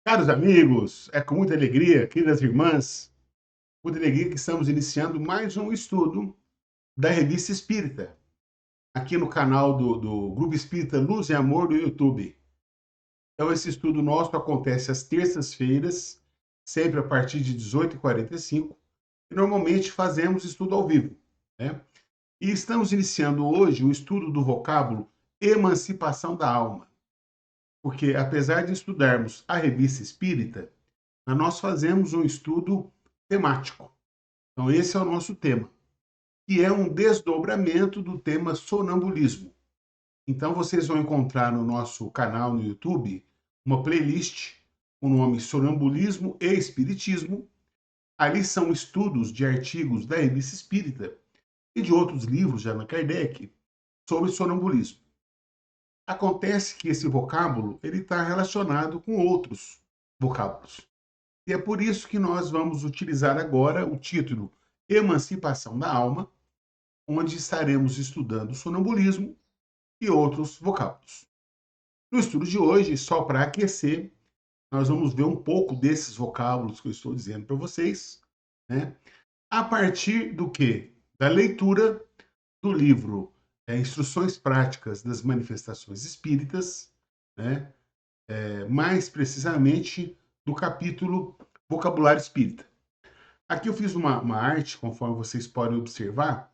Caros amigos, é com muita alegria, queridas irmãs, muita alegria que estamos iniciando mais um estudo da Revista Espírita, aqui no canal do Grupo Espírita Luz e Amor do YouTube. Então, esse estudo nosso acontece às terças-feiras, sempre a partir de 18h45, e normalmente fazemos estudo ao vivo, né? E estamos iniciando hoje o estudo do vocábulo emancipação da alma, porque apesar de estudarmos a Revista Espírita, nós fazemos um estudo temático. Então, esse é o nosso tema, que é um desdobramento do tema sonambulismo. Então, vocês vão encontrar no nosso canal no YouTube uma playlist com o nome Sonambulismo e Espiritismo. Ali são estudos de artigos da Revista Espírita e de outros livros de Allan Kardec sobre sonambulismo. Acontece que esse vocábulo ele está relacionado com outros vocábulos. E é por isso que nós vamos utilizar agora o título Emancipação da Alma, onde estaremos estudando sonambulismo e outros vocábulos. No estudo de hoje, só para aquecer, nós vamos ver um pouco desses vocábulos que eu estou dizendo para vocês, né? A partir do que? Da leitura do livro Instruções Práticas das Manifestações Espíritas, né? Mais precisamente do capítulo Vocabulário Espírita. Aqui eu fiz uma arte, conforme vocês podem observar,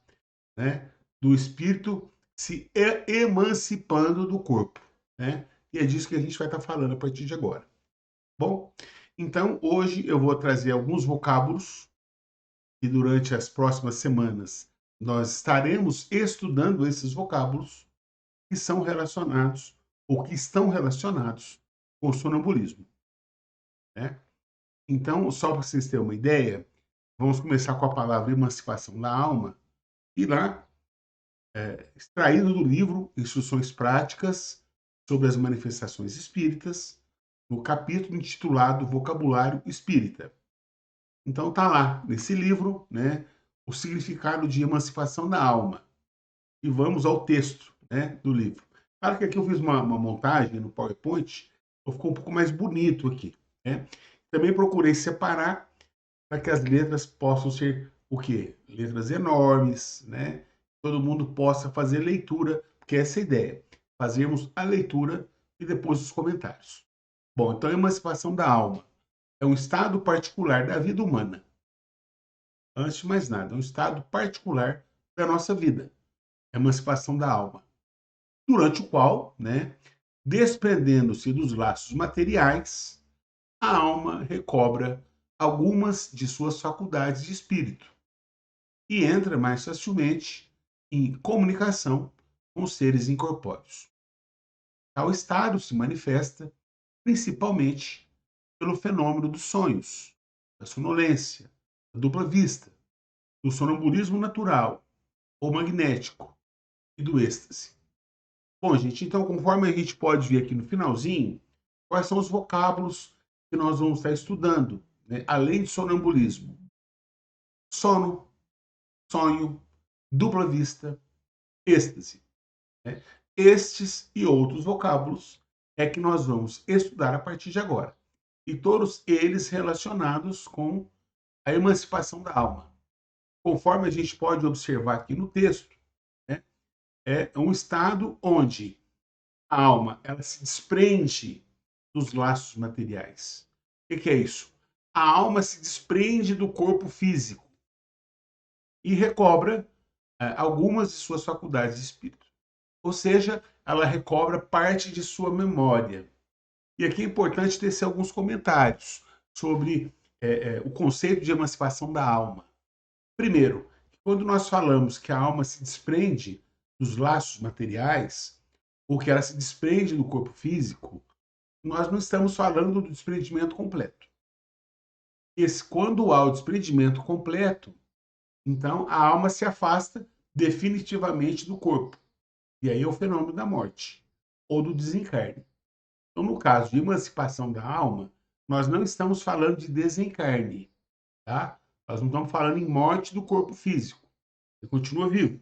né, do espírito se emancipando do corpo, né? E é disso que a gente vai estar falando a partir de agora. Bom, então hoje eu vou trazer alguns vocábulos e durante as próximas semanas nós estaremos estudando esses vocábulos que são relacionados ou que estão relacionados com o sonambulismo, né? Então, só para vocês terem uma ideia, vamos começar com a palavra emancipação da alma e lá extraído do livro Instruções Práticas sobre as Manifestações Espíritas, no capítulo intitulado Vocabulário Espírita. Então tá lá, nesse livro, né, o significado de emancipação da alma. E vamos ao texto, né, do livro. Claro que aqui eu fiz uma montagem no PowerPoint, então ficou um pouco mais bonito aqui, né? Também procurei separar para que as letras possam ser o quê? Letras enormes, né? Todo mundo possa fazer leitura, porque essa é a ideia. Fazermos a leitura e depois os comentários. Bom, então a emancipação da alma é um estado particular da vida humana. Antes de mais nada, é um estado particular da nossa vida. A emancipação da alma. Durante o qual, né, desprendendo-se dos laços materiais, a alma recobra algumas de suas faculdades de espírito e entra mais facilmente em comunicação com os seres incorpóreos. Tal estado se manifesta principalmente pelo fenômeno dos sonhos, da sonolência, da dupla vista, do sonambulismo natural ou magnético e do êxtase. Bom, gente, então conforme a gente pode ver aqui no finalzinho, quais são os vocábulos que nós vamos estar estudando, né? Além de sonambulismo: sono, sonho, dupla vista, êxtase, né? Estes e outros vocábulos é que nós vamos estudar a partir de agora. E todos eles relacionados com a emancipação da alma. Conforme a gente pode observar aqui no texto, né, é um estado onde a alma ela se desprende dos laços materiais. O que é isso? A alma se desprende do corpo físico e recobra algumas de suas faculdades de espírito. Ou seja, ela recobra parte de sua memória. E aqui é importante tecer alguns comentários sobre o conceito de emancipação da alma. Primeiro, quando nós falamos que a alma se desprende dos laços materiais, ou que ela se desprende do corpo físico, nós não estamos falando do desprendimento completo. Quando há o desprendimento completo, então a alma se afasta definitivamente do corpo. E aí é o fenômeno da morte ou do desencarne. Então, no caso de emancipação da alma, nós não estamos falando de desencarne, tá? Nós não estamos falando em morte do corpo físico. Ele continua vivo,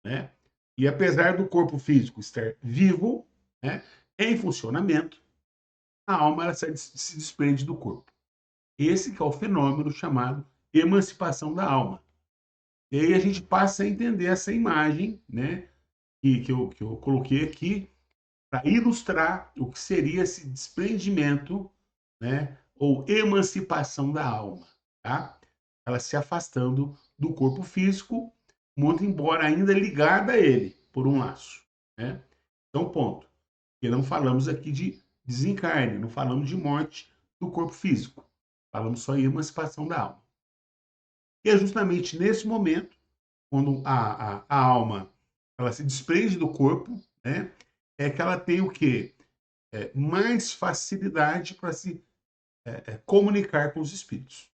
né? E apesar do corpo físico estar vivo, né, em funcionamento, a alma ela se desprende do corpo. Esse que é o fenômeno chamado emancipação da alma. E aí a gente passa a entender essa imagem, né, que eu coloquei aqui, para ilustrar o que seria esse desprendimento, né, ou emancipação da alma, tá? Ela se afastando do corpo físico, muito embora ainda ligada a ele por um laço, né? Então, ponto. Porque não falamos aqui de desencarne, não falamos de morte do corpo físico. Falamos só em emancipação da alma. E é justamente nesse momento, quando a alma ela se desprende do corpo, né, é que ela tem o quê? Mais facilidade para se comunicar com os espíritos.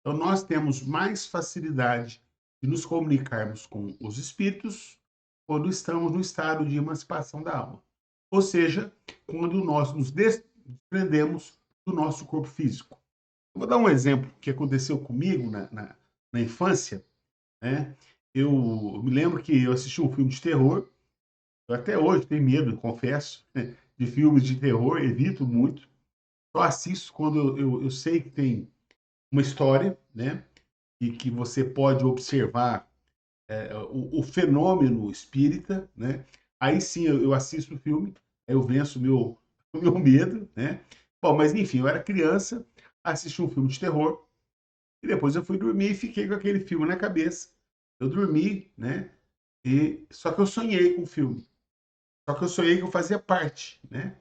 Então, nós temos mais facilidade de nos comunicarmos com os espíritos quando estamos no estado de emancipação da alma. Ou seja, quando nós nos desprendemos do nosso corpo físico. Eu vou dar um exemplo que aconteceu comigo na infância, né? Eu me lembro que eu assisti um filme de terror. Eu até hoje tenho medo, confesso, de filmes de terror, evito muito. Só assisto quando eu sei que tem uma história, né? E que você pode observar o fenômeno espírita, né? Aí sim eu assisto o filme, aí eu venço o meu medo, né? Bom, mas enfim, eu era criança, assisti um filme de terror, e depois eu fui dormir e fiquei com aquele filme na cabeça. Eu dormi, né? E só que eu sonhei com o filme. Só que eu sonhei que eu fazia parte, né?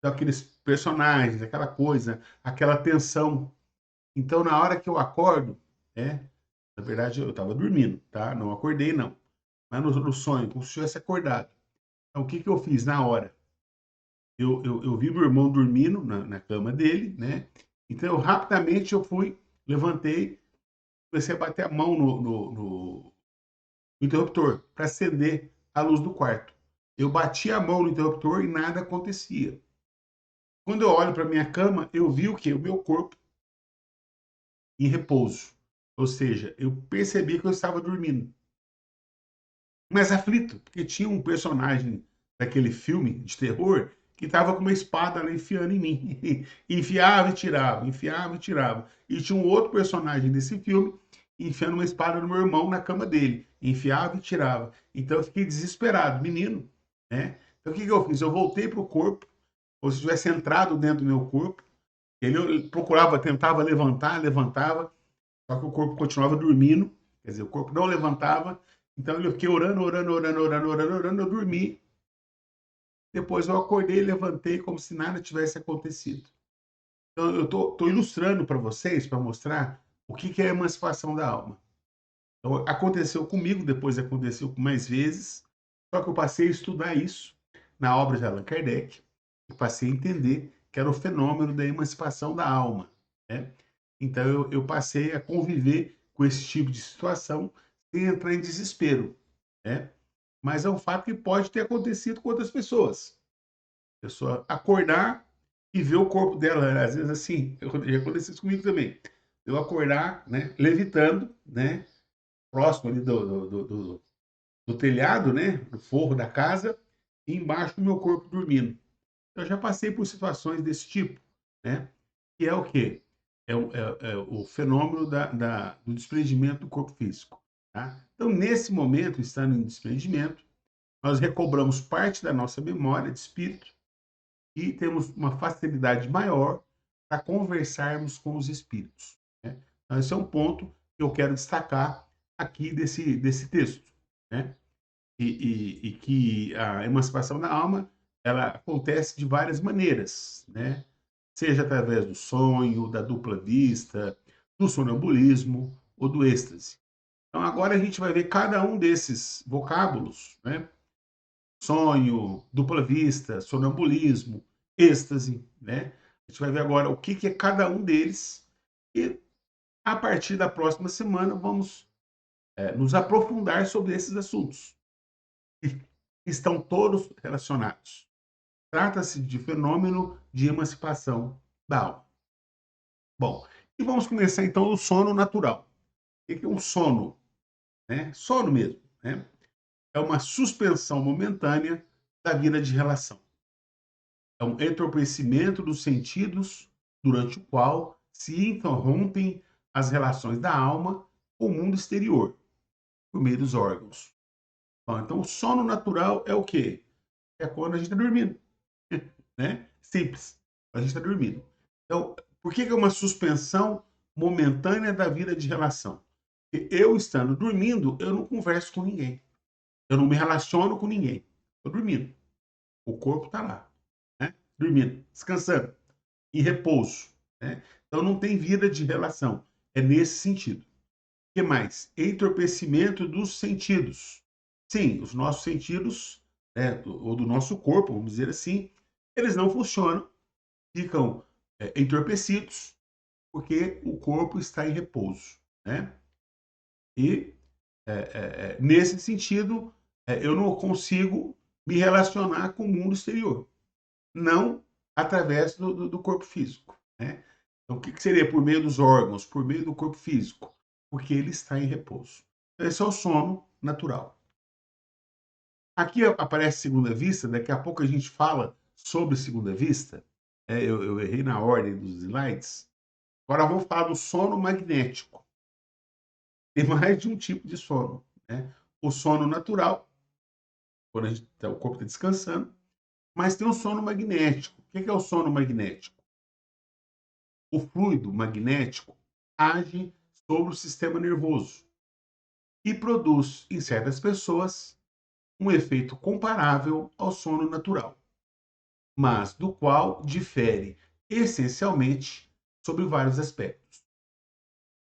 Daqueles personagens, aquela coisa, aquela tensão. Então, na hora que eu acordo, né? Na verdade, eu estava dormindo, tá? Não acordei, não. Mas no sonho, como se eu tivesse acordado. Então, o que que eu fiz na hora? Eu vi meu irmão dormindo na cama dele, né? Então, rapidamente eu fui, levantei, comecei a bater a mão no interruptor para acender a luz do quarto. Eu bati a mão no interruptor e nada acontecia. Quando eu olho para minha cama, eu vi o quê? O meu corpo em repouso. Ou seja, eu percebi que eu estava dormindo. Mas aflito, porque tinha um personagem daquele filme de terror que estava com uma espada lá enfiando em mim. Enfiava e tirava, enfiava e tirava. E tinha um outro personagem desse filme enfiando uma espada no meu irmão na cama dele. Enfiava e tirava. Então eu fiquei desesperado, menino, né? Então o que que eu fiz? Eu voltei para o corpo, como se tivesse entrado dentro do meu corpo. Ele procurava, tentava levantar, levantava, só que o corpo continuava dormindo, quer dizer, o corpo não levantava. Então eu fiquei orando, orando, orando, orando, orando, orando, eu dormi. Depois eu acordei, levantei como se nada tivesse acontecido. Então eu tô ilustrando para vocês, para mostrar o que que é a emancipação da alma. Então, aconteceu comigo, depois aconteceu com mais vezes, só que eu passei a estudar isso na obra de Allan Kardec e passei a entender que era o fenômeno da emancipação da alma, né? Então eu passei a conviver com esse tipo de situação sem entrar em desespero, né? Mas é um fato que pode ter acontecido com outras pessoas. A pessoa acordar e ver o corpo dela, às vezes assim, já aconteceu isso comigo também. Eu acordar, né, levitando, né, próximo ali do telhado, né, do forro da casa, e embaixo do meu corpo dormindo. Eu já passei por situações desse tipo, né? Que é o quê? É o fenômeno do desprendimento do corpo físico. Tá? Então, nesse momento, estando em desprendimento, nós recobramos parte da nossa memória de espírito e temos uma facilidade maior para conversarmos com os espíritos. Né? Então, esse é um ponto que eu quero destacar aqui desse texto. Né? E que a emancipação da alma ela acontece de várias maneiras, né? Seja através do sonho, da dupla vista, do sonambulismo ou do êxtase. Então agora a gente vai ver cada um desses vocábulos, né? Sonho, dupla vista, sonambulismo, êxtase, né? A gente vai ver agora o que que é cada um deles e a partir da próxima semana vamos nos aprofundar sobre esses assuntos. Estão todos relacionados. Trata-se de fenômeno de emancipação da alma. Bom, e vamos começar então do sono natural. O que é um sono? Né? Sono mesmo. Né? É uma suspensão momentânea da vida de relação. É um entorpecimento dos sentidos durante o qual se interrompem as relações da alma com o mundo exterior, por meio dos órgãos. Bom, então, o sono natural é o quê? É quando a gente está dormindo, né? Simples. A gente está dormindo. Então, por que é uma suspensão momentânea da vida de relação? Porque eu estando dormindo, eu não converso com ninguém. Eu não me relaciono com ninguém. Estou dormindo. O corpo está lá, né? Dormindo, descansando, em repouso, né? Então não tem vida de relação. É nesse sentido. O que mais? Entorpecimento dos sentidos. Sim, os nossos sentidos, né, ou do nosso corpo, vamos dizer assim, eles não funcionam, ficam entorpecidos, porque o corpo está em repouso, né? E nesse sentido, eu não consigo me relacionar com o mundo exterior, não através do corpo físico, né? Então, o que seria por meio dos órgãos, por meio do corpo físico? Porque ele está em repouso. Esse é o sono natural. Aqui aparece segunda vista, daqui a pouco a gente fala sobre segunda vista. Eu errei na ordem dos slides. Agora vamos falar do sono magnético. Tem mais de um tipo de sono, né? O sono natural, quando o corpo está descansando, mas tem o sono magnético. O que é o sono magnético? O fluido magnético age sobre o sistema nervoso e produz, em certas pessoas, um efeito comparável ao sono natural, mas do qual difere essencialmente sobre vários aspectos.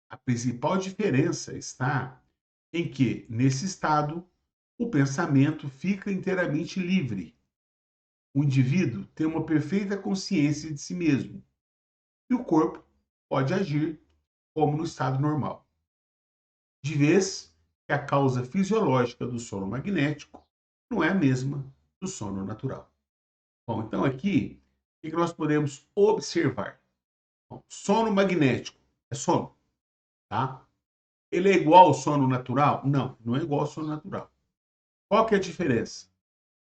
A principal diferença está em que, nesse estado, o pensamento fica inteiramente livre. O indivíduo tem uma perfeita consciência de si mesmo e o corpo pode agir como no estado normal. De vez que a causa fisiológica do sono magnético não é a mesma do sono natural. Bom, então aqui, o que nós podemos observar? Bom, sono magnético é sono, tá? Ele é igual ao sono natural? Não, não é igual ao sono natural. Qual que é a diferença?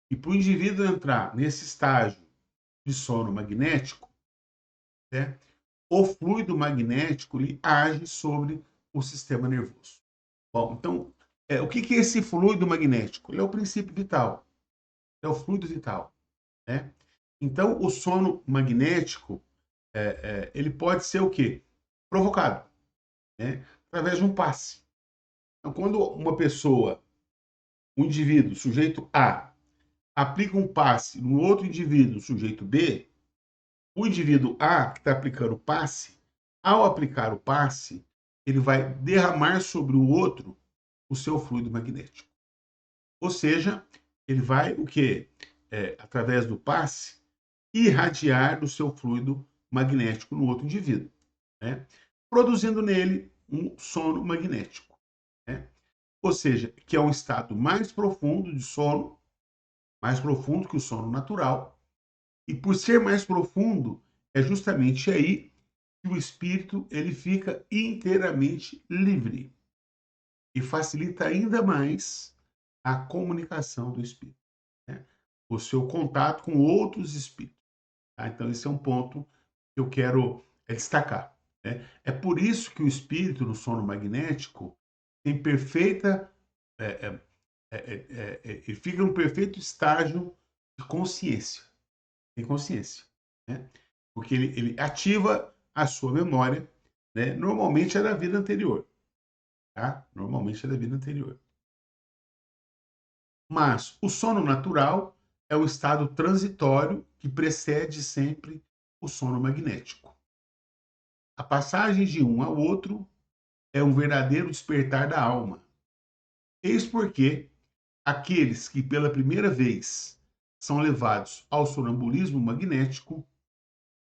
E para o indivíduo entrar nesse estágio de sono magnético, né, o fluido magnético ele age sobre o sistema nervoso. Bom, então, o que é esse fluido magnético? Ele é o princípio vital, é o fluido vital, né? Então, o sono magnético, ele pode ser o quê? Provocado, né? Através de um passe. Então, quando uma pessoa, um indivíduo, sujeito A, aplica um passe no outro indivíduo, sujeito B, o indivíduo A, que está aplicando o passe, ao aplicar o passe, ele vai derramar sobre o outro o seu fluido magnético. Ou seja, ele vai o quê? Através do passe, irradiar do seu fluido magnético no outro indivíduo, né? Produzindo nele um sono magnético, né? Ou seja, que é um estado mais profundo de sono, mais profundo que o sono natural, e por ser mais profundo, é justamente aí que o espírito ele fica inteiramente livre e facilita ainda mais a comunicação do espírito, né? O seu contato com outros espíritos. Tá? Então, esse é um ponto que eu quero destacar, né? É por isso que o espírito no sono magnético tem perfeita. É, é, ele fica em um perfeito estágio de consciência. Tem consciência, né? Porque ele ativa a sua memória, né? Normalmente é da vida anterior, tá? Normalmente é da vida anterior. Mas o sono natural é o estado transitório que precede sempre o sono magnético. A passagem de um ao outro é um verdadeiro despertar da alma. Eis porque aqueles que pela primeira vez são levados ao sonambulismo magnético,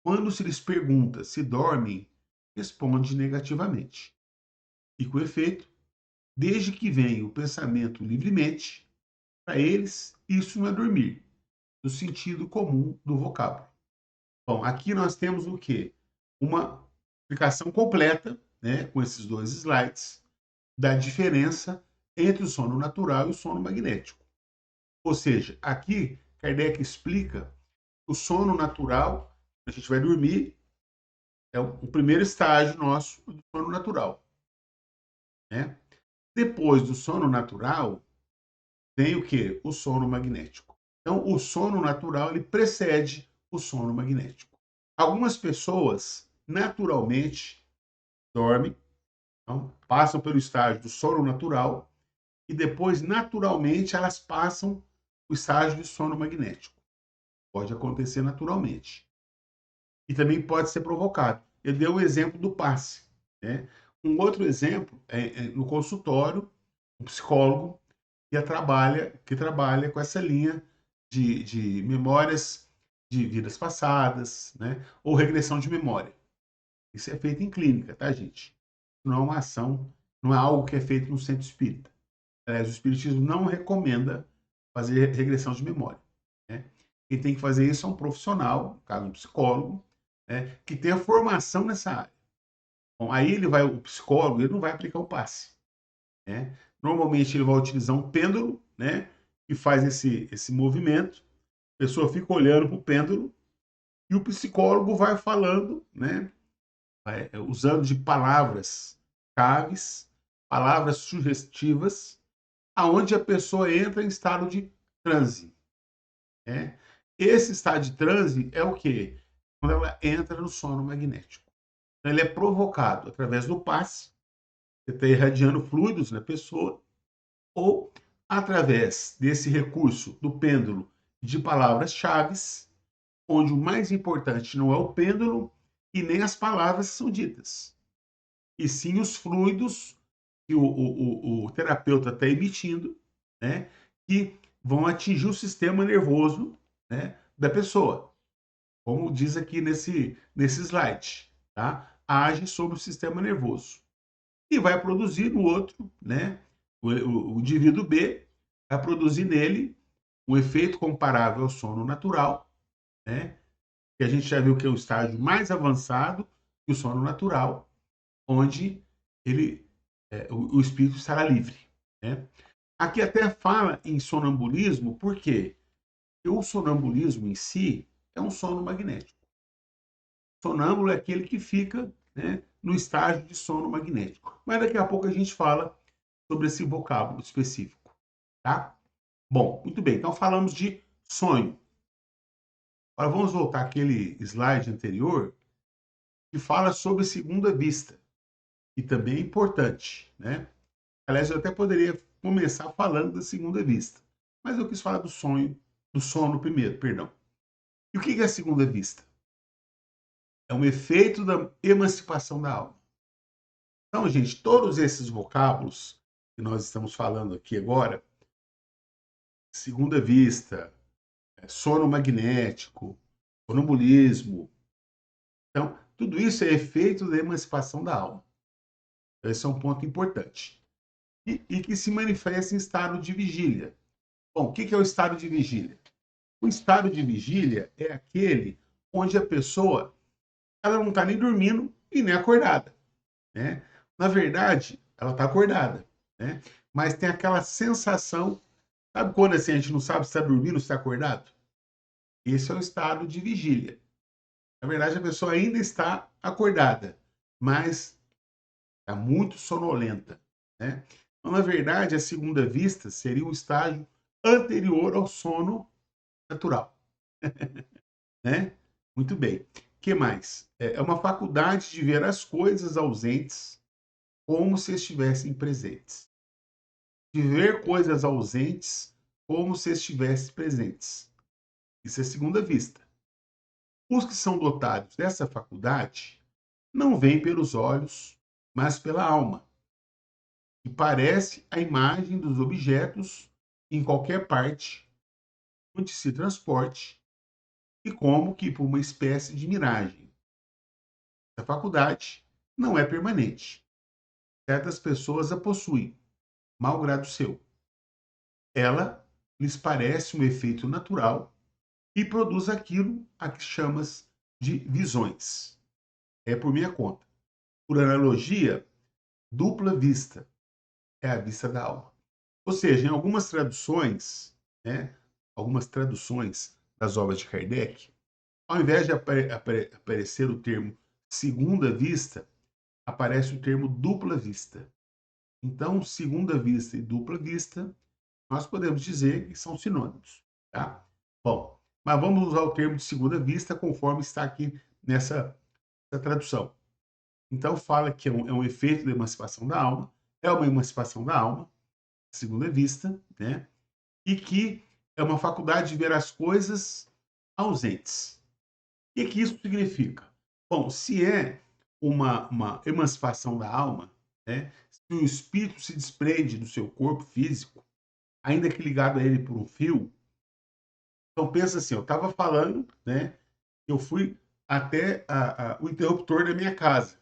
quando se lhes pergunta se dormem, respondem negativamente. E com efeito, desde que vem o pensamento livremente, para eles isso não é dormir, no sentido comum do vocábulo. Bom, aqui nós temos o quê? Uma explicação completa, né, com esses dois slides, da diferença entre o sono natural e o sono magnético. Ou seja, aqui Kardec explica O sono natural, a gente vai dormir, é o primeiro estágio nosso do sono natural, né? Depois do sono natural, vem o quê? O sono magnético. Então, o sono natural, ele precede o sono magnético. Algumas pessoas, naturalmente, dormem, então, passam pelo estágio do sono natural e depois, naturalmente, elas passam o estágio de sono magnético. Pode acontecer naturalmente. E também pode ser provocado. Eu dei o exemplo do passe, né? Um outro exemplo é no consultório, um psicólogo que trabalha com essa linha de memórias de vidas passadas, né? Ou regressão de memória. Isso é feito em clínica, tá, gente? Não é uma ação, não é algo que é feito no centro espírita. Aliás, o espiritismo não recomenda fazer regressão de memória, né? Quem tem que fazer isso é um profissional, no caso um psicólogo, né, que tem a formação nessa área. Bom, aí o psicólogo, ele não vai aplicar o passe, né? Normalmente ele vai utilizar um pêndulo, né, que faz esse movimento, a pessoa fica olhando para o pêndulo e o psicólogo vai falando, né, usando de palavras chaves, palavras sugestivas, aonde a pessoa entra em estado de transe, né? Esse estado de transe é o quê? Quando ela entra no sono magnético. Então, ele é provocado através do passe, você está irradiando fluidos na pessoa, ou através desse recurso do pêndulo de palavras-chave, onde o mais importante não é o pêndulo e nem as palavras que são ditas, e sim os fluidos que o terapeuta está emitindo, né, que vão atingir o sistema nervoso, né, da pessoa, como diz aqui nesse slide, tá? Age sobre o sistema nervoso e vai produzir no outro, né? O indivíduo B vai produzir nele um efeito comparável ao sono natural, né? Que a gente já viu que é o estágio mais avançado que o sono natural, onde o espírito estará livre, né? Aqui até fala em sonambulismo, por quê? Porque o sonambulismo em si é um sono magnético. Sonâmbulo é aquele que fica, né, no estágio de sono magnético. Mas daqui a pouco a gente fala sobre esse vocábulo específico, tá? Bom, muito bem. Então falamos de sonho. Agora vamos voltar àquele slide anterior que fala sobre segunda vista, que também é importante, né? Aliás, eu até poderia começar falando da segunda vista, mas eu quis falar do sonho, do sono primeiro, perdão. E o que é a segunda vista? É um efeito da emancipação da alma. Então, gente, todos esses vocábulos que nós estamos falando aqui agora, segunda vista, sono magnético, sonambulismo, então, tudo isso é efeito da emancipação da alma. Esse é um ponto importante. E que se manifesta em estado de vigília. Bom, o que é o estado de vigília? O estado de vigília é aquele onde a pessoa ela não está nem dormindo e nem acordada, né? Na verdade, ela está acordada, né? Mas tem aquela sensação, sabe quando assim, a gente não sabe se está dormindo ou se está acordado? Esse é o estado de vigília. Na verdade, a pessoa ainda está acordada, mas está muito sonolenta, né? Então, na verdade, a segunda vista seria um estágio anterior ao sono natural, né? Muito bem. O que mais? É uma faculdade de ver as coisas ausentes como se estivessem presentes. De ver coisas ausentes como se estivessem presentes. Isso é segunda vista. Os que são dotados dessa faculdade não veem pelos olhos, mas pela alma, que parece a imagem dos objetos em qualquer parte onde se transporte e como que por uma espécie de miragem. A faculdade não é permanente. Certas pessoas a possuem, mau grado seu. Ela lhes parece um efeito natural e produz aquilo a que chamas de visões. É por minha conta. Por analogia, dupla vista é a vista da alma. Ou seja, em algumas traduções, né, algumas traduções das obras de Kardec, Ao invés de aparecer o termo segunda vista, aparece o termo dupla vista. Então, segunda vista e dupla vista, nós podemos dizer que são sinônimos, tá? Bom, mas vamos usar o termo de segunda vista conforme está aqui nessa tradução. Então, fala que é um efeito da emancipação da alma, é uma emancipação da alma, segunda vista, né? E que é uma faculdade de ver as coisas ausentes. O que isso significa? Bom, se é uma emancipação da alma, né? Se o espírito se desprende do seu corpo físico, ainda que ligado a ele por um fio, então pensa assim, eu estava falando, né? Eu fui até o interruptor da minha casa.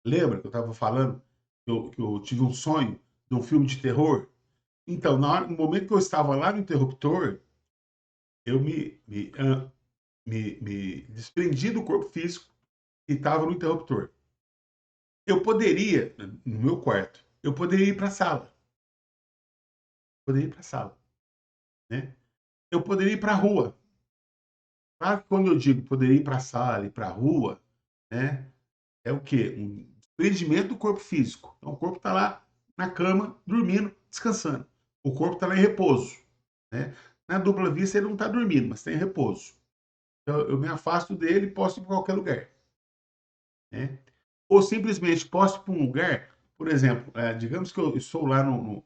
Lembra que eu estava falando que eu tive um sonho de um filme de terror? Então, no momento que eu estava lá no interruptor, eu me desprendi do corpo físico e estava no interruptor. Eu poderia, no meu quarto, eu poderia ir para a sala. Poderia ir para a sala, né? Eu poderia ir para a rua. Claro que quando eu digo poderia ir para a sala e para a rua, né? É o quê? Um desprendimento do corpo físico. Então, o corpo está lá na cama, dormindo, descansando. O corpo está lá em repouso, né? Na dupla vista, ele não está dormindo, mas está em repouso. Então, eu me afasto dele e posso ir para qualquer lugar, né? Ou simplesmente posso ir para um lugar, por exemplo, digamos que eu estou lá no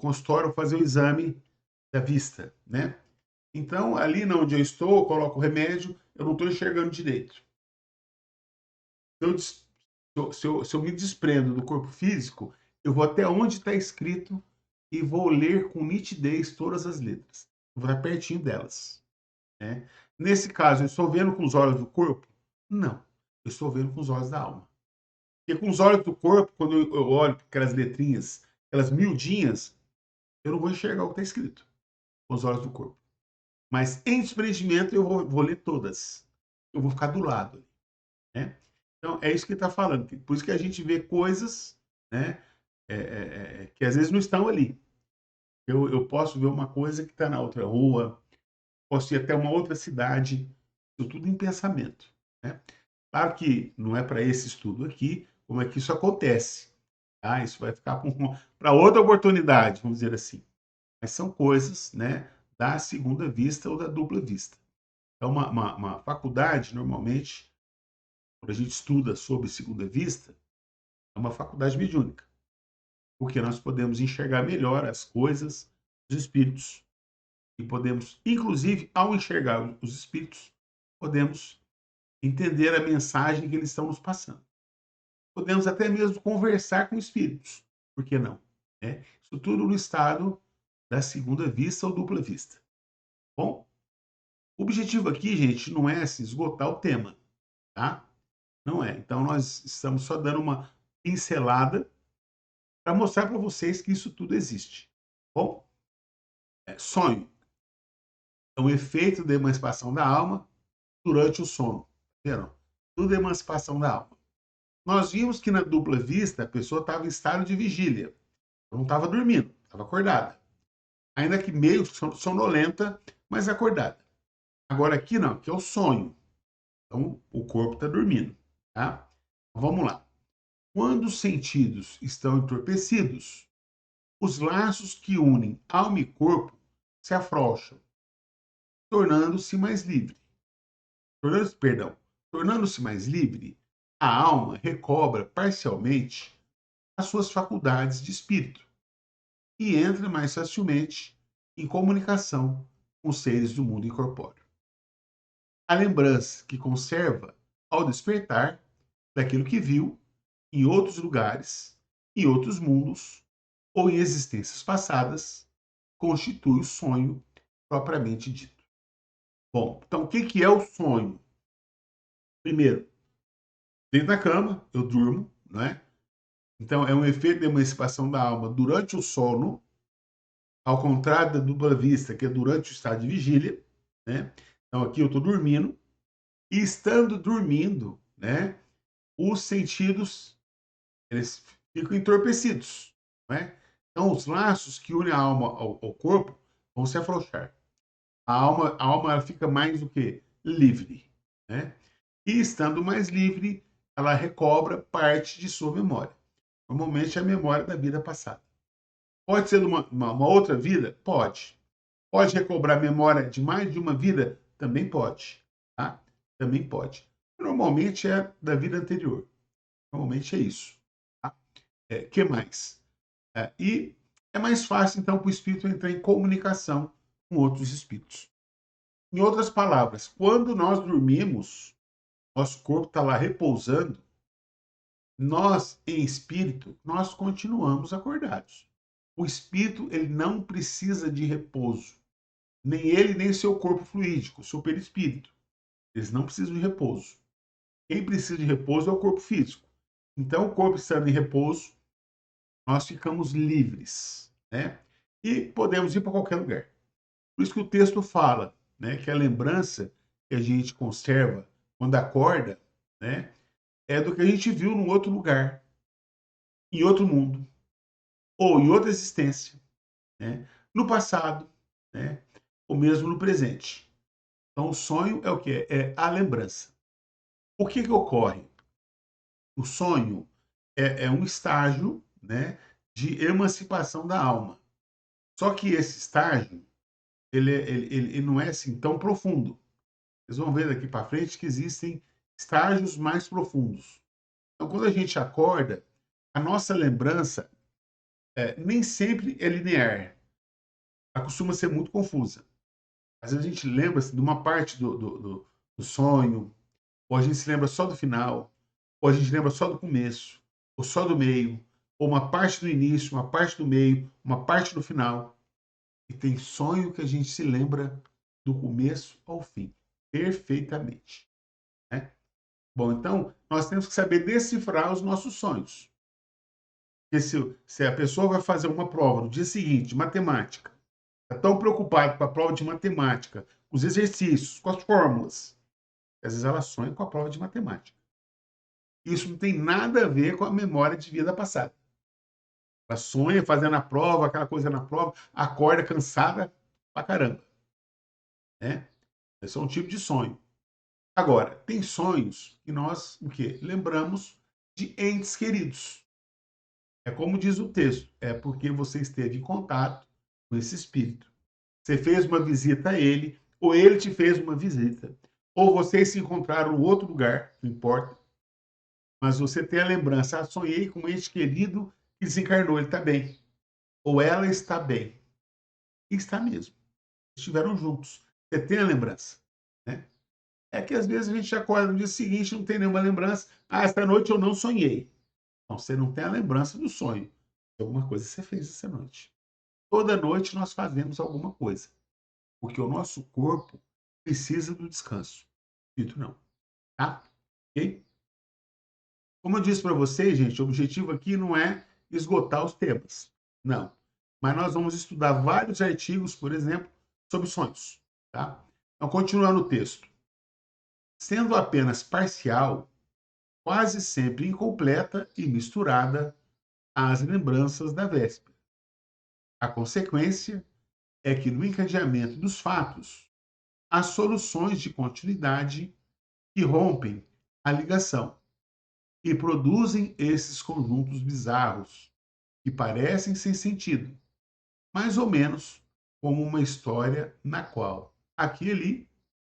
consultório fazer o exame da vista, né? Então, ali onde eu estou, eu coloco o remédio, eu não estou enxergando direito. Se eu me desprendo do corpo físico, eu vou até onde está escrito e vou ler com nitidez todas as letras. Eu vou estar pertinho delas, né? Nesse caso, eu estou vendo com os olhos do corpo? Não. Eu estou vendo com os olhos da alma. Porque com os olhos do corpo, quando eu olho para aquelas letrinhas, aquelas miudinhas, eu não vou enxergar o que está escrito com os olhos do corpo. Mas em desprendimento eu vou ler todas. Eu vou ficar do lado, né? Então é isso que ele está falando. Por isso que a gente vê coisas, né, que às vezes não estão ali. Eu posso ver uma coisa que está na outra rua, posso ir até uma outra cidade, isso tudo em pensamento, né? Claro que não é para esse estudo aqui como é que isso acontece. Tá? Isso vai ficar para outra oportunidade, vamos dizer assim. Mas são coisas, né, da segunda vista ou da dupla vista. Então, uma faculdade, normalmente, quando a gente estuda sobre segunda vista, é uma faculdade mediúnica, porque nós podemos enxergar melhor as coisas, os espíritos, e podemos, inclusive, ao enxergar os espíritos, podemos entender a mensagem que eles estão nos passando. Podemos até mesmo conversar com espíritos, por que não? Né? Isso tudo no estado da segunda vista ou dupla vista. Bom, o objetivo aqui, gente, não é se esgotar o tema, tá? Não é. Então, nós estamos só dando uma pincelada para mostrar para vocês que isso tudo existe. Bom, sonho é um efeito da emancipação da alma durante o sono. Entendeu? Tudo é emancipação da alma. Nós vimos que na dupla vista a pessoa estava em estado de vigília. Não estava dormindo, estava acordada. Ainda que meio sonolenta, mas acordada. Agora aqui não, aqui é o sonho. Então o corpo está dormindo. Tá? Vamos lá. Quando os sentidos estão entorpecidos, os laços que unem alma e corpo se afrouxam, tornando-se mais livre. Tornando-se mais livre, a alma recobra parcialmente as suas faculdades de espírito e entra mais facilmente em comunicação com os seres do mundo incorpóreo. A lembrança que conserva ao despertar daquilo que viu em outros lugares, em outros mundos ou em existências passadas, constitui o sonho propriamente dito. Bom, então o que é o sonho? Primeiro, dentro da cama, eu durmo, não é? Então é um efeito de emancipação da alma durante o sono, ao contrário da dupla vista, que é durante o estado de vigília, né? Então aqui eu estou dormindo, e estando dormindo, né, os sentidos eles ficam entorpecidos, né? Então os laços que unem a alma ao corpo vão se afrouxar. A alma ela fica mais o que livre, né? E estando mais livre, ela recobra parte de sua memória. Normalmente é a memória da vida passada. Pode ser de uma outra vida? Pode. Pode recobrar memória de mais de uma vida? Também pode. Tá? Também pode. Normalmente é da vida anterior. Normalmente é isso. Tá? Que mais? E é mais fácil, então, para o espírito entrar em comunicação com outros espíritos. Em outras palavras, quando nós dormimos, nosso corpo está lá repousando, nós, em espírito, nós continuamos acordados. O espírito, ele não precisa de repouso. Nem ele, nem seu corpo fluídico, seu perispírito. Eles não precisam de repouso. Quem precisa de repouso é o corpo físico. Então, o corpo estando em repouso, nós ficamos livres, né? E podemos ir para qualquer lugar. Por isso que o texto fala, né, que a lembrança que a gente conserva quando acorda, né, é do que a gente viu num outro lugar, em outro mundo, ou em outra existência, né, no passado, né, ou mesmo no presente. Então, o sonho é o que? É a lembrança. O que que ocorre? O sonho é um estágio, né, de emancipação da alma. Só que esse estágio, ele não é assim tão profundo. Vocês vão ver daqui para frente que existem estágios mais profundos. Então, quando a gente acorda, a nossa lembrança nem sempre é linear. Ela costuma ser muito confusa. Às vezes a gente lembra-se de uma parte do sonho, ou a gente se lembra só do final, ou a gente lembra só do começo, ou só do meio, ou uma parte do início, uma parte do meio, uma parte do final. E tem sonho que a gente se lembra do começo ao fim, perfeitamente, né? Bom, então nós temos que saber decifrar os nossos sonhos. Porque se a pessoa vai fazer uma prova no dia seguinte, de matemática, está tão preocupado com a prova de matemática, com os exercícios, com as fórmulas, às vezes ela sonha com a prova de matemática. Isso não tem nada a ver com a memória de vida passada. Ela sonha fazendo a prova, aquela coisa na prova, acorda cansada pra caramba, né? Esse é um tipo de sonho. Agora, tem sonhos que nós, o quê? Lembramos de entes queridos. É como diz o texto, é porque você esteve em contato com esse espírito. Você fez uma visita a ele, ou ele te fez uma visita, ou vocês se encontraram em outro lugar, não importa, mas você tem a lembrança, sonhei com um ente querido que desencarnou, ele está bem, ou ela está bem, e está mesmo, estiveram juntos, você tem a lembrança, né? É que às vezes a gente acorda no dia seguinte e não tem nenhuma lembrança, esta noite eu não sonhei. Então, você não tem a lembrança do sonho, de alguma coisa que você fez essa noite. Toda noite nós fazemos alguma coisa, porque o nosso corpo precisa do descanso, o espírito não, tá? Ok? Como eu disse para vocês, gente, o objetivo aqui não é esgotar os temas, não. Mas nós vamos estudar vários artigos, por exemplo, sobre sonhos, tá? Então, continuando o texto. Sendo apenas parcial, quase sempre incompleta e misturada às lembranças da véspera. A consequência é que no encadeamento dos fatos, há soluções de continuidade que rompem a ligação e produzem esses conjuntos bizarros que parecem sem sentido, mais ou menos como uma história na qual aqui e ali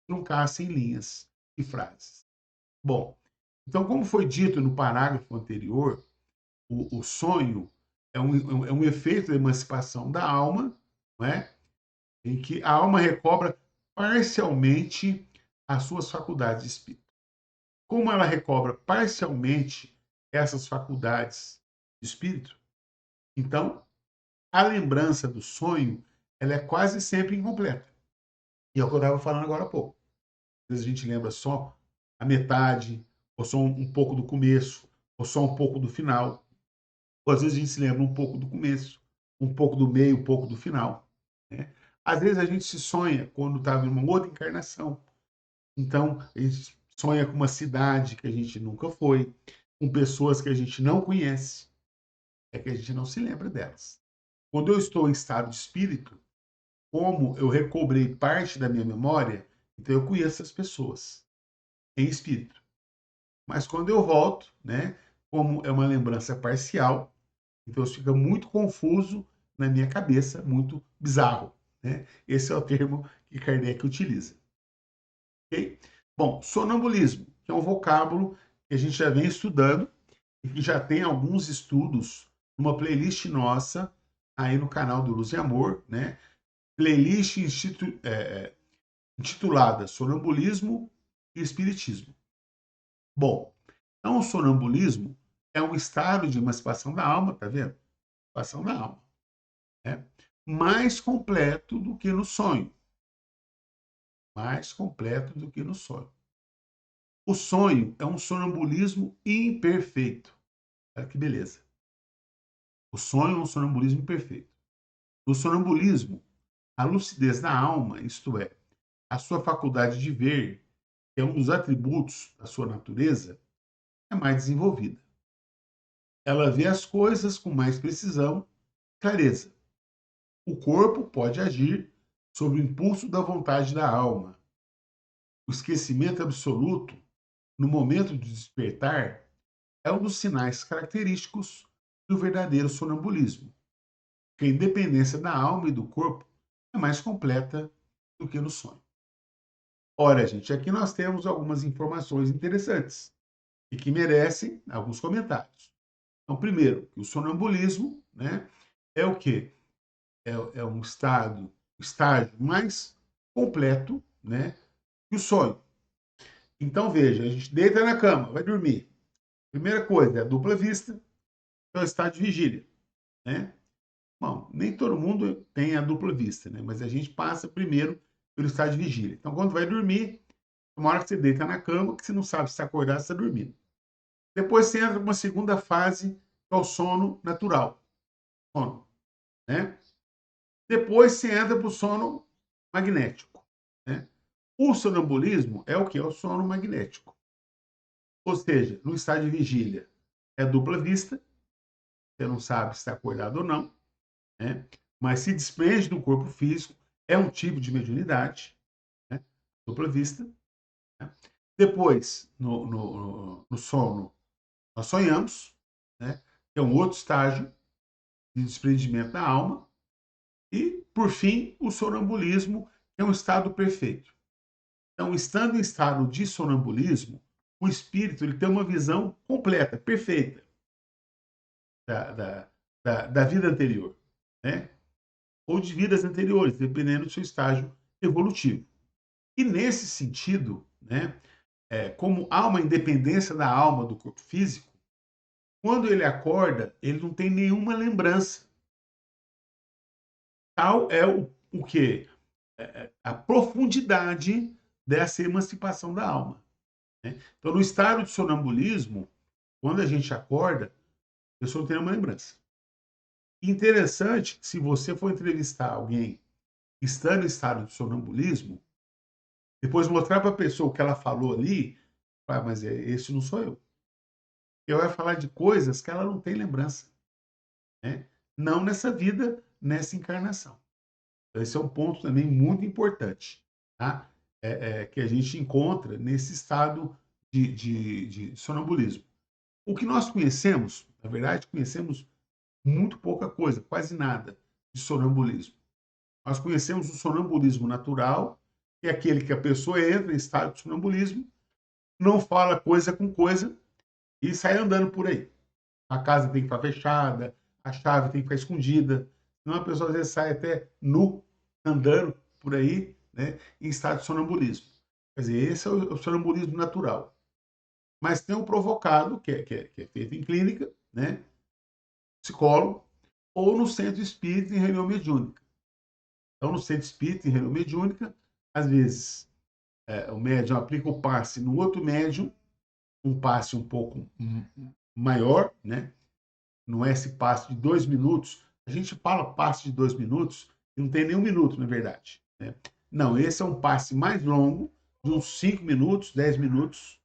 truncassem linhas e frases. Bom, então, como foi dito no parágrafo anterior, o sonho é um efeito da emancipação da alma, não é? Em que a alma recobra parcialmente as suas faculdades de espírito. Como ela recobra parcialmente essas faculdades de espírito, então a lembrança do sonho ela é quase sempre incompleta. E é o que eu estava falando agora há pouco. Às vezes a gente lembra só a metade, ou só um pouco do começo, ou só um pouco do final. Ou às vezes a gente se lembra um pouco do começo, um pouco do meio, um pouco do final, né? Às vezes a gente se sonha quando está em uma outra encarnação. Então, a gente sonha com uma cidade que a gente nunca foi, com pessoas que a gente não conhece, é que a gente não se lembra delas. Quando eu estou em estado de espírito, como eu recobrei parte da minha memória, então eu conheço as pessoas. em espírito. Mas quando eu volto, né, como é uma lembrança parcial, então isso fica muito confuso na minha cabeça, muito bizarro, né? Esse é o termo que Kardec utiliza. Ok? Bom, sonambulismo, que é um vocábulo que a gente já vem estudando e que já tem alguns estudos numa playlist nossa aí no canal do Luz e Amor, né? Playlist intitulada Sonambulismo e Espiritismo. Bom, então o sonambulismo é um estado de emancipação da alma, tá vendo? Emancipação da alma, né? Mais completo do que no sonho. Mais completo do que no sonho. O sonho é um sonambulismo imperfeito. Olha que beleza. O sonho é um sonambulismo imperfeito. No sonambulismo, a lucidez da alma, isto é, a sua faculdade de ver, que é um dos atributos da sua natureza, é mais desenvolvida. Ela vê as coisas com mais precisão e clareza. O corpo pode agir sob o impulso da vontade da alma. O esquecimento absoluto, no momento de despertar, é um dos sinais característicos do verdadeiro sonambulismo, que a independência da alma e do corpo é mais completa do que no sonho. Ora, gente, aqui nós temos algumas informações interessantes e que merecem alguns comentários. Então, primeiro, o sonambulismo, né, é o quê? É um estágio mais completo, né, que o sonho. Então, veja, a gente deita na cama, vai dormir. Primeira coisa, é a dupla vista, que é o estado de vigília, né? Bom, nem todo mundo tem a dupla vista, né? Mas a gente passa primeiro pelo estado de vigília. Então, quando vai dormir, uma hora que você deita na cama, que você não sabe se está acordado ou se está dormindo. Depois você entra numa segunda fase, que é o sono natural. Sono, né? Depois você entra para o sono magnético, né? O sonambulismo é o que? É o sono magnético. Ou seja, no estado de vigília é dupla vista, você não sabe se está acordado ou não, né? Mas se desprende do corpo físico, é um tipo de mediunidade, né? Dupla vista. Né? Depois, no sono, nós sonhamos, né? Que é um outro estágio de desprendimento da alma. E, por fim, o sonambulismo, que é um estado perfeito. Então, estando em estado de sonambulismo, o espírito ele tem uma visão completa, perfeita da, da, da vida anterior, né? Ou de vidas anteriores, dependendo do seu estágio evolutivo. E nesse sentido, né, como há uma independência da alma do corpo físico, quando ele acorda, ele não tem nenhuma lembrança. Tal é o que? A profundidade dessa emancipação da alma. Né? Então, no estado de sonambulismo, quando a gente acorda, a pessoa não tem nenhuma lembrança. Interessante, se você for entrevistar alguém estando em estado de sonambulismo, depois mostrar para a pessoa o que ela falou ali, mas esse não sou eu. Eu vai falar de coisas que ela não tem lembrança. Né? Não nessa vida, nessa encarnação. Então, esse é um ponto também muito importante, tá? Que a gente encontra nesse estado de sonambulismo. O que nós conhecemos, na verdade, conhecemos muito pouca coisa, quase nada, de sonambulismo. Nós conhecemos o sonambulismo natural, que é aquele que a pessoa entra em estado de sonambulismo, não fala coisa com coisa e sai andando por aí. A casa tem que estar fechada, a chave tem que ficar escondida, senão a pessoa às vezes sai até nu, andando por aí, né, em estado de sonambulismo. Quer dizer, esse é o sonambulismo natural. Mas tem o provocado, que é feito em clínica, né, psicólogo, ou no centro espírita em reunião mediúnica. Então, no centro espírita em reunião mediúnica, às vezes o médium aplica o passe no outro médium, um passe um pouco maior, né? Não é esse passe de 2 minutos. A gente fala passe de 2 minutos e não tem nenhum minuto, na verdade. Né? Não, esse é um passe mais longo, de uns 5 minutos, 10 minutos,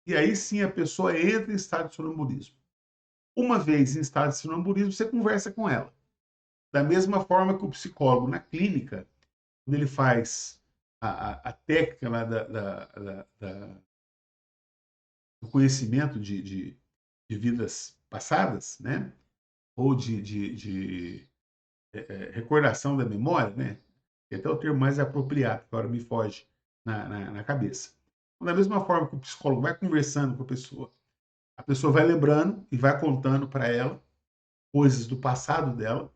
e aí sim a pessoa entra em estado de sonambulismo. Uma vez em estado de sonambulismo, você conversa com ela. Da mesma forma que o psicólogo na clínica, quando ele faz a técnica lá conhecimento de vidas passadas, né? Ou de recordação da memória, né? Que até o termo mais apropriado, que agora me foge na cabeça. Então, da mesma forma que o psicólogo vai conversando com a pessoa vai lembrando e vai contando para ela coisas do passado dela.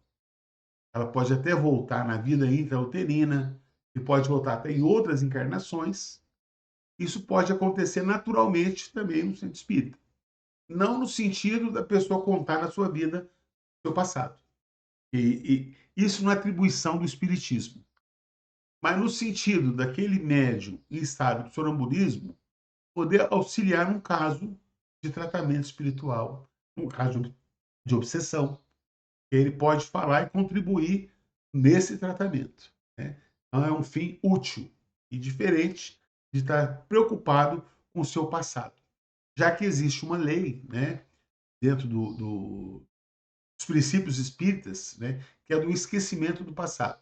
Ela pode até voltar na vida intrauterina e pode voltar até em outras encarnações. Isso pode acontecer naturalmente também no centro espírita. Não no sentido da pessoa contar na sua vida o seu passado. E isso não é atribuição do espiritismo. Mas no sentido daquele médium em estado de sonambulismo poder auxiliar num caso de tratamento espiritual, num caso de obsessão. Ele pode falar e contribuir nesse tratamento, né? Então é um fim útil e diferente de estar preocupado com o seu passado. Já que existe uma lei, né, dentro dos princípios espíritas, né, que é do esquecimento do passado.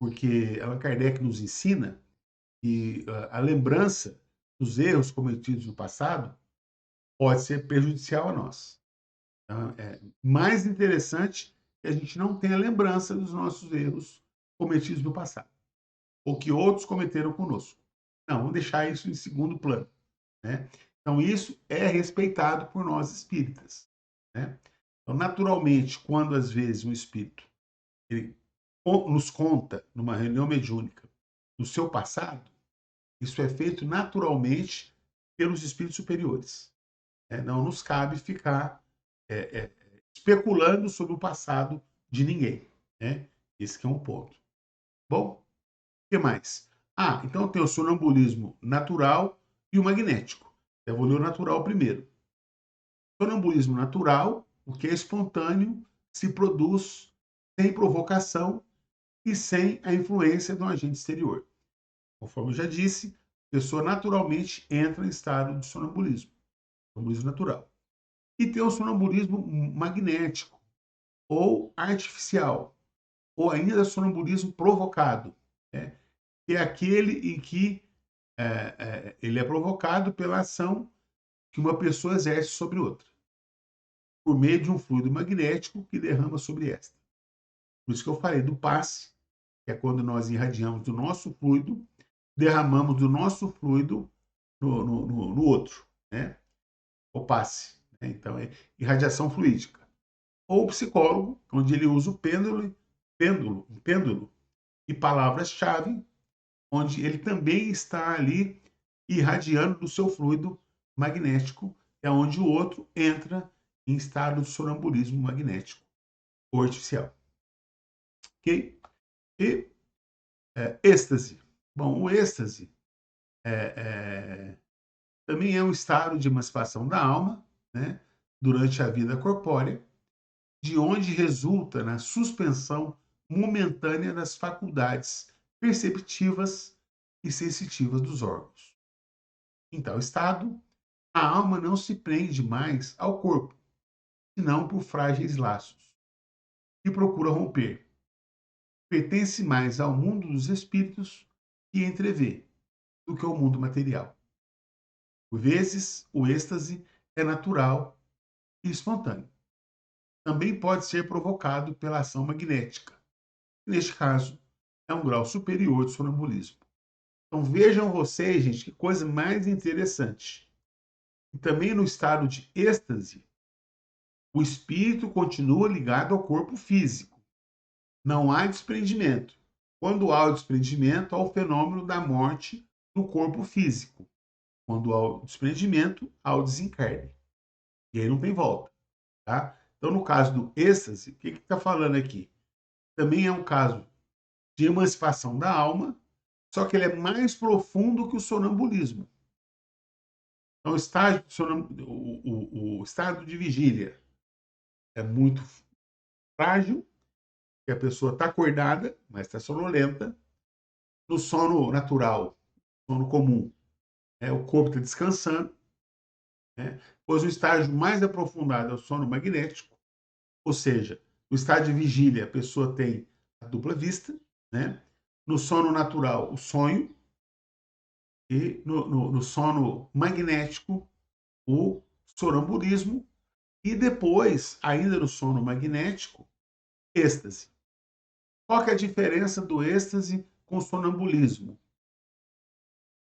Porque Allan Kardec nos ensina que a lembrança dos erros cometidos no passado pode ser prejudicial a nós. Então, é mais interessante que a gente não tenha lembrança dos nossos erros cometidos no passado, ou que outros cometeram conosco. Não, vamos deixar isso em segundo plano, né? Então, isso é respeitado por nós espíritas, né? Então, naturalmente, quando às vezes um espírito ele nos conta numa reunião mediúnica do seu passado, isso é feito naturalmente pelos espíritos superiores. Né? Não nos cabe ficar especulando sobre o passado de ninguém. Né? Esse que é um ponto. Bom, o que mais? Ah, então tem o sonambulismo natural e o magnético. Eu vou ler o natural primeiro. Sonambulismo natural, o que é espontâneo, se produz sem provocação e sem a influência de um agente exterior. Conforme eu já disse, a pessoa naturalmente entra em estado de sonambulismo, sonambulismo natural. E tem o sonambulismo magnético ou artificial, ou ainda sonambulismo provocado, né? Que é aquele em que ele é provocado pela ação que uma pessoa exerce sobre outra, por meio de um fluido magnético que derrama sobre esta. Por isso que eu falei do passe, que é quando nós irradiamos do nosso fluido, derramamos do nosso fluido no outro, né? O passe. Né? Então, é irradiação fluídica. Ou o psicólogo, onde ele usa o pêndulo e palavras-chave, onde ele também está ali irradiando do seu fluido magnético, é onde o outro entra em estado de sonambulismo magnético ou artificial. Ok? E êxtase. Bom, o êxtase também é um estado de emancipação da alma, né, durante a vida corpórea, de onde resulta na suspensão momentânea das faculdades perceptivas e sensitivas dos órgãos. Em tal estado, a alma não se prende mais ao corpo, senão por frágeis laços, e procura romper. Pertence mais ao mundo dos espíritos que entrevê do que ao mundo material. Por vezes, o êxtase é natural e espontâneo. Também pode ser provocado pela ação magnética. Neste caso, é um grau superior de sonambulismo. Então vejam vocês, gente, que coisa mais interessante. E também no estado de êxtase, o espírito continua ligado ao corpo físico. Não há desprendimento. Quando há o desprendimento, há o fenômeno da morte no corpo físico. Quando há o desprendimento, há o desencarne. E aí não tem volta. Tá? Então, no caso do êxtase, o que está falando aqui? Também é um caso de emancipação da alma, só que ele é mais profundo que o sonambulismo. Então, o estado de vigília é muito frágil, que a pessoa está acordada, mas está sonolenta. No sono natural, sono comum, o corpo está descansando. Né? Pois o estágio mais aprofundado é o sono magnético, ou seja, no estado de vigília a pessoa tem a dupla vista, né? No sono natural o sonho, e no sono magnético o sonambulismo e depois, ainda no sono magnético, êxtase. Qual que é a diferença do êxtase com o sonambulismo?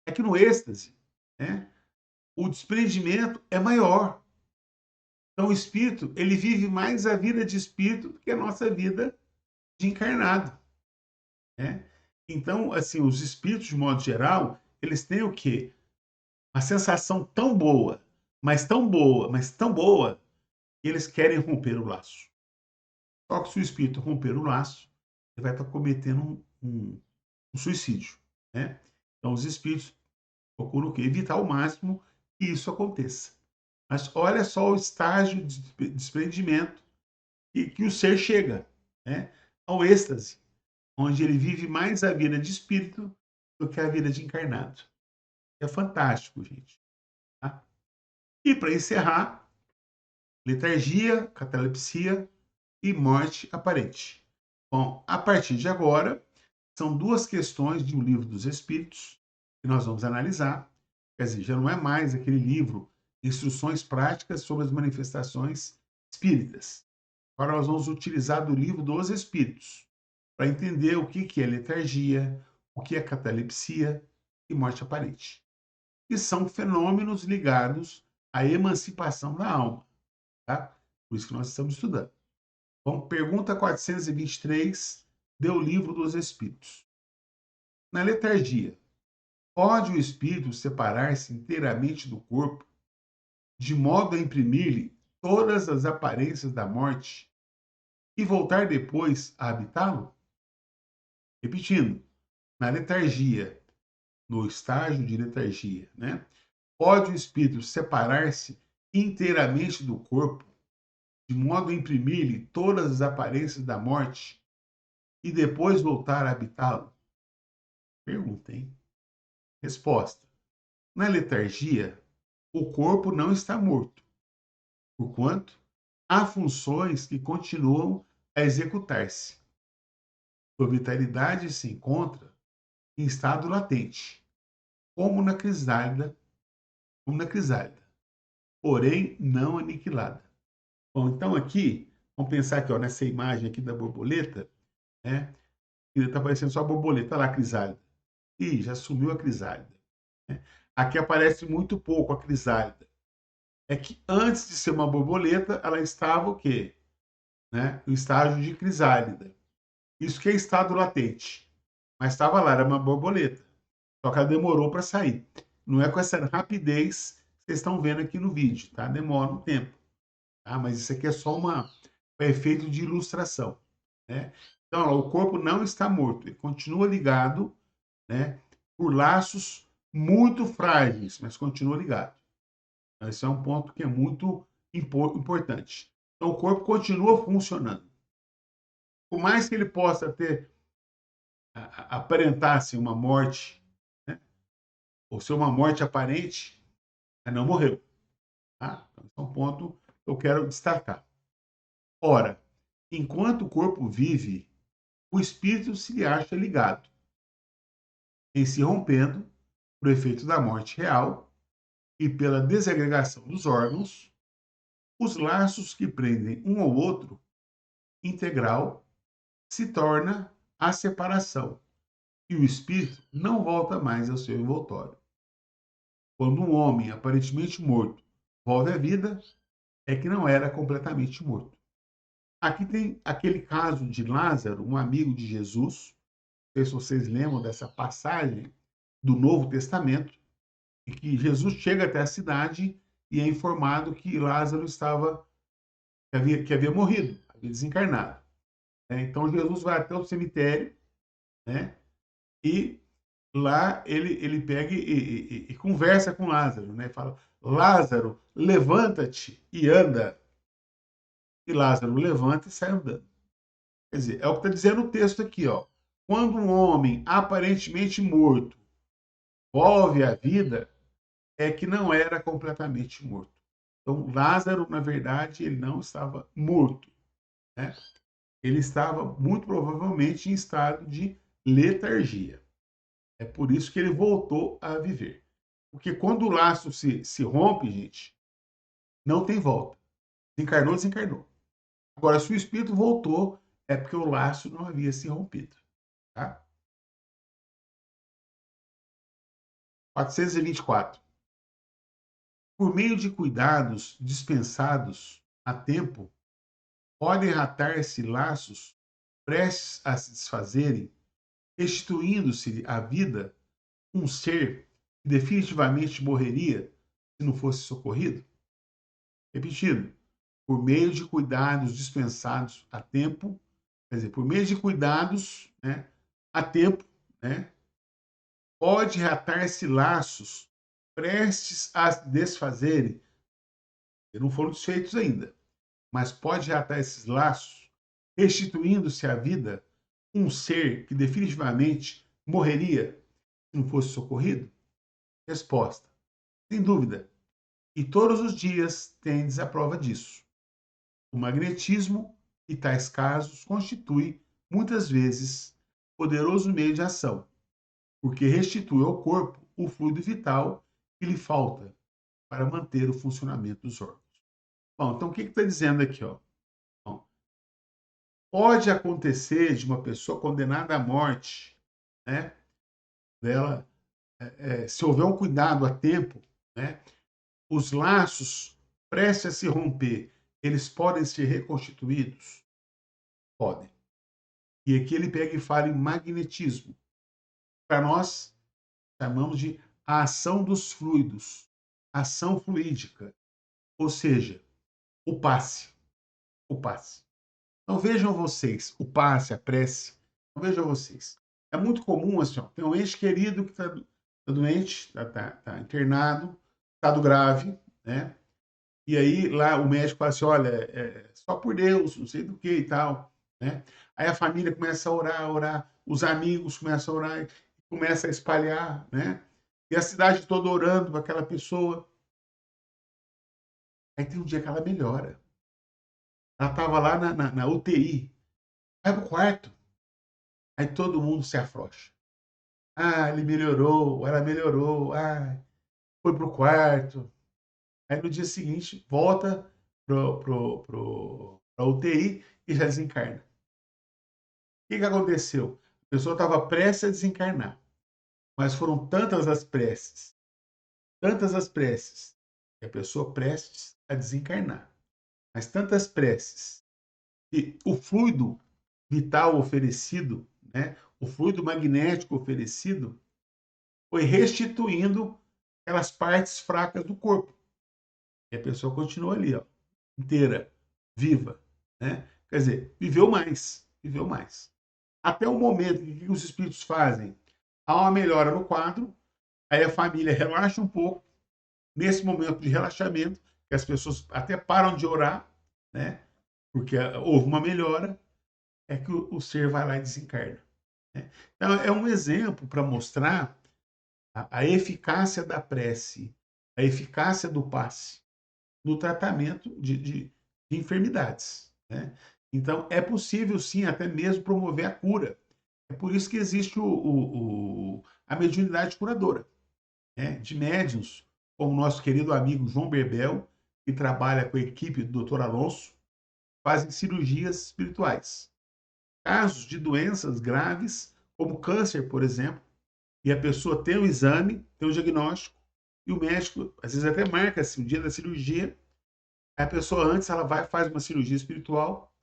É que no êxtase, né, o desprendimento é maior. Então, o espírito, ele vive mais a vida de espírito do que a nossa vida de encarnado, né? Então, assim, os espíritos, de modo geral, eles têm o quê? Uma sensação tão boa, mas tão boa, mas tão boa, que eles querem romper o laço. Só que se o espírito romper o laço, ele vai estar cometendo um suicídio, né? Então, os espíritos procuram o quê? Evitar ao máximo que isso aconteça. Mas olha só o estágio de desprendimento que o ser chega, né? Ao êxtase, onde ele vive mais a vida de espírito do que a vida de encarnado. É fantástico, gente. Tá? E para encerrar, letargia, catalepsia e morte aparente. Bom, a partir de agora, são duas questões de um livro dos Espíritos que nós vamos analisar. Quer dizer, já não é mais aquele livro Instruções Práticas sobre as Manifestações Espíritas. Agora nós vamos utilizar do livro dos Espíritos para entender o que é letargia, o que é catalepsia e morte aparente. Que são fenômenos ligados à emancipação da alma. Tá? Por isso que nós estamos estudando. Bom, pergunta 423 do livro dos Espíritos. Na letargia, pode o espírito separar-se inteiramente do corpo, de modo a imprimir-lhe todas as aparências da morte e voltar depois a habitá-lo? Repetindo, na letargia, no estágio de letargia, né? Pode o espírito separar-se inteiramente do corpo, de modo a imprimir-lhe todas as aparências da morte e depois voltar a habitá-lo? Pergunta, hein? Resposta. Na letargia, o corpo não está morto, porquanto há funções que continuam a executar-se. Sua vitalidade se encontra em estado latente, como na crisálida, porém não aniquilada. Bom, então aqui, vamos pensar aqui, ó, nessa imagem aqui da borboleta, né? Está aparecendo só a borboleta, lá a crisálida. Ih, já sumiu a crisálida. Né? Aqui aparece muito pouco a crisálida. É que antes de ser uma borboleta, ela estava o quê? Né? No estágio de crisálida. Isso que é estado latente. Mas estava lá, era uma borboleta. Só que ela demorou para sair. Não é com essa rapidez que vocês estão vendo aqui no vídeo, tá? Demora um tempo. Tá? Mas isso aqui é só um efeito de ilustração, né? Então, ó, o corpo não está morto, ele continua ligado, né, por laços muito frágeis, mas continua ligado. Então, esse é um ponto que é muito importante. Então, o corpo continua funcionando. Por mais que ele possa ter aparentasse uma morte, né, ou ser uma morte aparente, mas não morreu. Tá? Então, esse é um ponto que eu quero destacar. Ora, enquanto o corpo vive, o espírito se acha ligado, em se rompendo, por efeito da morte real e pela desagregação dos órgãos, os laços que prendem um ao outro, integral, se torna a separação e o espírito não volta mais ao seu envoltório. Quando um homem aparentemente morto volta à vida, é que não era completamente morto. Aqui tem aquele caso de Lázaro, um amigo de Jesus. Não sei se vocês lembram dessa passagem do Novo Testamento, em que Jesus chega até a cidade e é informado que Lázaro que havia morrido, havia desencarnado. Né? Então Jesus vai até o cemitério, né? E lá ele pega e conversa com Lázaro, né? Fala: Lázaro, levanta-te e anda. E Lázaro levanta e sai andando. Quer dizer, é o que está dizendo o texto aqui, ó. Quando um homem aparentemente morto volve à vida, é que não era completamente morto. Então, Lázaro, na verdade, ele não estava morto, né? Ele estava muito provavelmente em estado de letargia. É por isso que ele voltou a viver. Porque quando o laço se rompe, gente, Não tem volta. Desencarnou, desencarnou. Agora, se o espírito voltou, é porque o laço não havia se rompido. Tá? 424. Por meio de cuidados dispensados a tempo, podem ratar-se laços prestes a se desfazerem, restituindo-se à vida um ser que definitivamente morreria se não fosse socorrido? Repetindo, por meio de cuidados dispensados a tempo, quer dizer, por meio de cuidados, né, a tempo, né, pode reatar-se laços prestes a desfazerem, que não foram desfeitos ainda, mas pode reatar esses laços, restituindo-se à vida um ser que definitivamente morreria se não fosse socorrido? Resposta: sem dúvida. E todos os dias tendes a prova disso. O magnetismo, em tais casos, constitui, muitas vezes, poderoso meio de ação, porque restitui ao corpo o fluido vital que lhe falta para manter o funcionamento dos órgãos. Bom, então o que está dizendo aqui? Ó? Bom, pode acontecer de uma pessoa condenada à morte, né, dela, se houver um cuidado a tempo, né, os laços prestes a se romper, eles podem ser reconstituídos? Podem. E aqui ele pega e fala em magnetismo. Para nós, chamamos de a ação dos fluidos, ação fluídica, ou seja, o passe. O passe. Então vejam vocês, o passe, a prece. Então, vejam vocês. É muito comum, assim, ó, tem um ente querido que está doente, está internado, estado grave, né? E aí lá o médico fala assim, olha, só por Deus, não sei do que e tal, né? Aí a família começa a orar, orar, os amigos começam a orar, começa a espalhar, né? E a cidade toda orando para aquela pessoa. Aí tem um dia que ela melhora. Ela estava lá na UTI. Vai pro quarto. Aí todo mundo se afrouxa. Ah, ele melhorou, ela melhorou, ah, foi pro quarto. Aí no dia seguinte volta pra UTI e já desencarna. O que aconteceu? A pessoa estava prestes a desencarnar, mas foram tantas as preces, que a pessoa prestes a desencarnar, mas tantas preces, que o fluido vital oferecido, né, o fluido magnético oferecido, foi restituindo aquelas partes fracas do corpo. E a pessoa continua ali, ó, inteira, viva, né? Quer dizer, viveu mais, viveu mais. Até o momento em que os espíritos fazem, há uma melhora no quadro, aí a família relaxa um pouco, nesse momento de relaxamento, que as pessoas até param de orar, né? Porque houve uma melhora, é que o ser vai lá e desencarna. Né? Então, é um exemplo para mostrar a eficácia da prece, a eficácia do passe no tratamento de enfermidades. Né? Então, é possível, sim, até mesmo promover a cura. É por isso que existe a mediunidade curadora, né? De médiuns, como o nosso querido amigo João Berbel, que trabalha com a equipe do Dr. Alonso, fazem cirurgias espirituais. Casos de doenças graves, como câncer, por exemplo, e a pessoa tem o exame, tem o diagnóstico, e o médico, às vezes, até marca assim, o dia da cirurgia. Aí a pessoa antes ela vai faz uma cirurgia espiritual,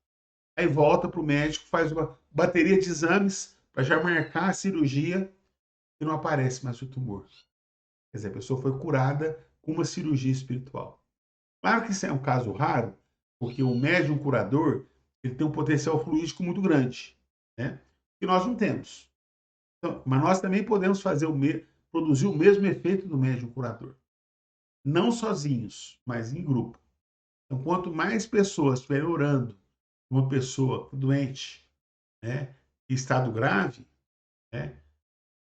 aí volta para o médico, faz uma bateria de exames para já marcar a cirurgia e não aparece mais o tumor. Quer dizer, a pessoa foi curada com uma cirurgia espiritual. Claro que isso é um caso raro, porque o médium curador ele tem um potencial fluídico muito grande, né? Que nós não temos. Então, mas nós também podemos produzir o mesmo efeito do médium curador. Não sozinhos, mas em grupo. Então, quanto mais pessoas estiverem orando uma pessoa doente, né, em estado grave, né,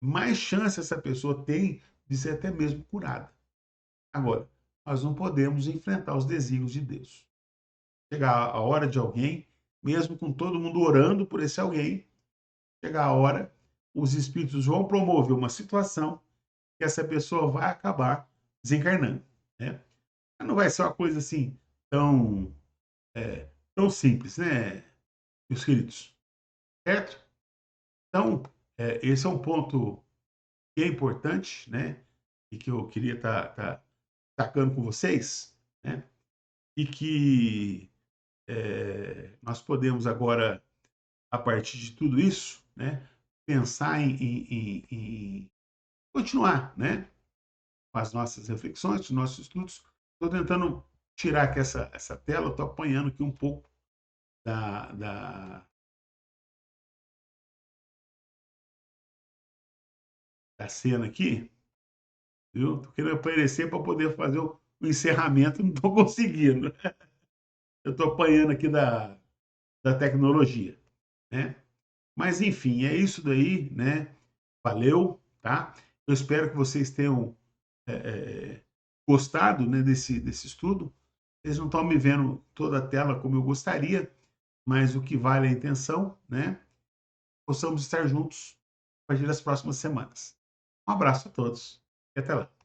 mais chance essa pessoa tem de ser até mesmo curada. Agora, nós não podemos enfrentar os desígnios de Deus. Chegar a hora de alguém, mesmo com todo mundo orando por esse alguém, chegar a hora, os espíritos vão promover uma situação que essa pessoa vai acabar desencarnando. Né? Não vai ser uma coisa assim tão, tão simples, né, meus queridos? Certo? Então, esse é um ponto que é importante, né? E que eu queria estar tacando com vocês, né? E que nós podemos agora, a partir de tudo isso, né? Pensar em continuar, né? Com as nossas reflexões, os nossos estudos. Estou tentando tirar aqui essa tela, estou apanhando aqui um pouco da, da cena aqui, viu? Estou querendo aparecer para poder fazer o encerramento, não estou conseguindo. Eu estou apanhando aqui da tecnologia, né? Mas, enfim, é isso daí, né? Valeu, tá? Eu espero que vocês tenham é, é, gostado, né, desse estudo. Vocês não estão me vendo toda a tela como eu gostaria, mas o que vale é a intenção, né? Possamos estar juntos a partir das próximas semanas. Um abraço a todos e até lá.